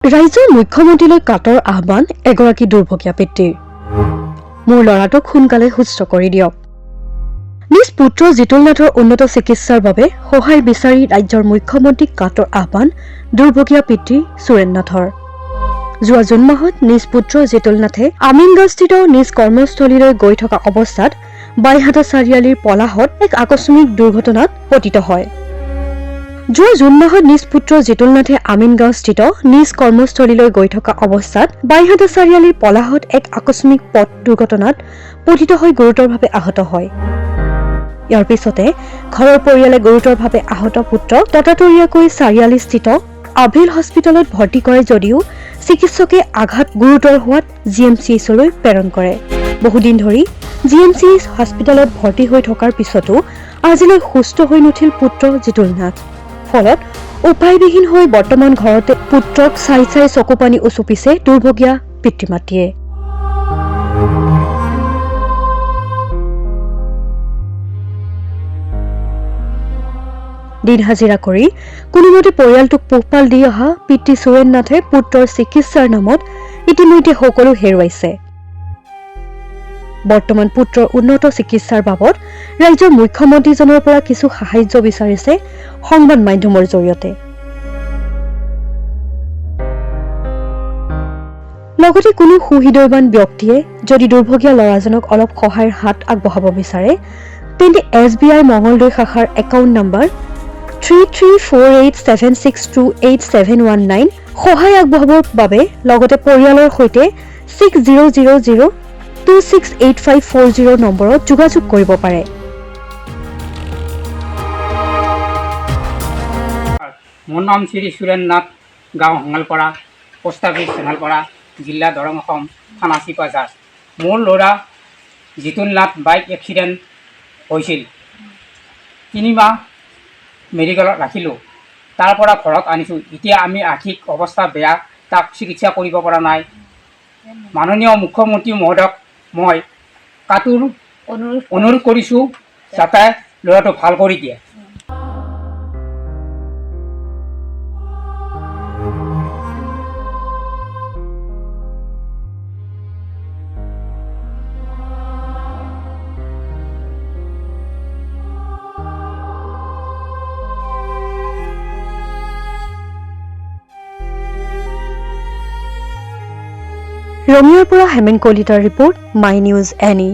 ৰাজ্যৰ মুখ্যমন্ত্ৰীলৈ কাটৰ আহ্বান এগৰাকী দুৰ্ভগীয়া পিতৃৰ। মোৰ ল'ৰাটোক সোনকালে সুস্থ কৰি দিয়ক। নিজ পুত্ৰ জিতুল নাথৰ উন্নত চিকিৎসাৰ বাবে সহায় বিচাৰি ৰাজ্যৰ মুখ্যমন্ত্ৰীক কাটৰ আহ্বান দুৰ্ভগীয়া পিতৃ সুৰেন নাথৰ। যোৱা জুন মাহত নিজ পুত্ৰ জিতুল নাথে আমিনগাঁওস্থিত নিজ কৰ্মস্থলীলৈ গৈ থকা অৱস্থাত বাইহাটা চাৰিআলিৰ পলাহত এক আকস্মিক দুৰ্ঘটনাত পতিত হয়। যোৱা জুন মাহত নিজ পুত্ৰ জিতুল নাথে আমিনগাঁওস্থিত নিজ কৰ্মস্থলীলৈ গৈ থকা অৱস্থাত বাইহাটা চাৰিআলিৰ পলাহত এক আকস্মিক পথ দুৰ্ঘটনাত পতিত হৈ গুৰুতৰভাৱে আহত হয়। ইয়াৰ পিছতে ঘৰৰ পৰিয়ালে গুৰুতৰভাৱে আহত পুত্ৰক ততাতৈয়াকৈ চাৰিআলিস্থিত আভিল হস্পিটেলত ভৰ্তি কৰে যদিও চিকিৎসকে আঘাত গুৰুতৰ হোৱাত GMCHলৈ প্ৰেৰণ কৰে। বহুদিন ধৰি GMCH হস্পিটেলত ভৰ্তি হৈ থকাৰ পিছতো আজিলৈ সুস্থ হৈ নুঠিল পুত্ৰ জিতুল নাথ। ফলত উপায়বিহীন হৈ বৰ্তমান ঘৰতে পুত্ৰক চাই চাই চকুপানী উচুপিছে দুৰ্ভগীয়া পিতৃ মাতৃয়ে। দিন হাজিৰা কৰি কোনোমতে পৰিয়ালটোক পোহপাল দি অহা পিতৃ সুৰেন নাথে পুত্ৰৰ চিকিৎসাৰ নামত ইতিমধ্যে সকলো হেৰুৱাইছে। বৰ্তমান পুত্ৰৰ উন্নত চিকিৎসাৰ বাবদ ৰাজ্যৰ মুখ্যমন্ত্ৰীজনৰ পৰা কিছু সাহায্য বিচাৰিছে সংবাদ মাধ্যমৰ জৰিয়তে। লগতে কোনো সুহৃদয়বান ব্যক্তিয়ে যদি দুৰ্ভগীয়া ল'ৰাজনক অলপ সহায়ৰ হাত আগবঢ়াব বিচাৰে তেন্তে SBI মঙলদৈ শাখাৰ একাউণ্ট নম্বৰ 3348762871 সহায় আগবঢ়াবৰ বাবে লগতে পৰিয়ালৰ সৈতে 6000268540 নম্বৰত যোগাযোগ কৰিব পাৰে। মোৰ নাম শ্ৰী সুৰেন নাথ, গাঁও হাঙালপাৰা, পোষ্ট অফিচ চেঙালপাৰা, জিলা দৰং, অসম, থানা চিপাঝাৰ। মোৰ ল'ৰা জিতুল নাথ বাইক এক্সিডেণ্ট হৈছিল। 3 মাহ মেডিকেলত ৰাখিলোঁ, তাৰ পৰা ঘৰত আনিছোঁ। এতিয়া আমি আৰ্থিক অৱস্থা বেয়া, তাক চিকিৎসা কৰিব পৰা নাই। মাননীয় মুখ্যমন্ত্ৰী মহোদয়ক মই কাটুৰ অনুৰোধ কৰিছোঁ যাতে ল'ৰাটো ভাল কৰি দিয়ে। ৰঙিয়াৰ পৰা হেমেন কলিতাৰ ৰিপৰ্ট, মাই নিউজ এনি।